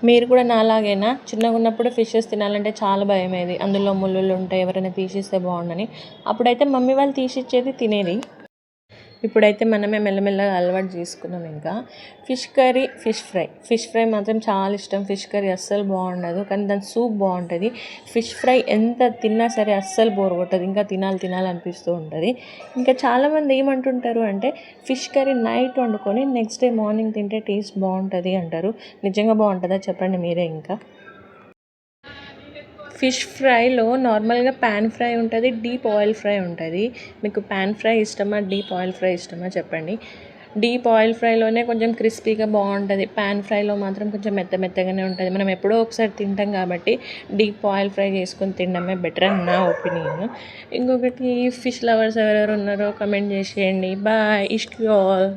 మీరు కూడా నాలాగేనా? చిన్నగా ఉన్నప్పుడు ఫిషెస్ తినాలంటే చాలా భయమేది. అందులో ముళ్ళులు ఉంటాయి, ఎవరైనా తీసిస్తే బాగుండని. అప్పుడైతే మమ్మీ వాళ్ళు తీసిచ్చేది, తినేది. ఇప్పుడైతే మనమే మెల్లమెల్లగా అలవాటు చేసుకున్నాం. ఇంకా ఫిష్ కర్రీ, ఫిష్ ఫ్రై మాత్రం చాలా ఇష్టం. ఫిష్ కర్రీ అస్సలు బాగుండదు, కానీ దాని సూప్ బాగుంటుంది. ఫిష్ ఫ్రై ఎంత తిన్నా సరే అస్సలు బోర్ కొట్టదు, ఇంకా తినాలనిపిస్తూ ఉంటుంది. ఇంకా చాలామంది ఏమంటుంటారు అంటే ఫిష్ కర్రీ నైట్ వండుకొని నెక్స్ట్ డే మార్నింగ్ తింటే టేస్ట్ బాగుంటుంది అంటారు. నిజంగా బాగుంటుందా చెప్పండి మీరే. ఇంకా ఫిష్ ఫ్రైలో నార్మల్గా ప్యాన్ ఫ్రై ఉంటుంది, డీప్ ఆయిల్ ఫ్రై ఉంటుంది. మీకు ప్యాన్ ఫ్రై ఇష్టమా, డీప్ ఆయిల్ ఫ్రై ఇష్టమా చెప్పండి. డీప్ ఆయిల్ ఫ్రైలోనే కొంచెం క్రిస్పీగా బాగుంటుంది. ప్యాన్ ఫ్రైలో మాత్రం కొంచెం మెత్తగానే ఉంటుంది. మనం ఎప్పుడో ఒకసారి తింటాం కాబట్టి డీప్ ఆయిల్ ఫ్రై చేసుకొని తినడమే బెటర్ అని నా ఒపీనియన్. ఇంకొకటి ఫిష్ లవర్స్ ఎవరెవరు ఉన్నారో కమెంట్ చేసేయండి. బాయ్, ఇష్క్ యూ ఆల్.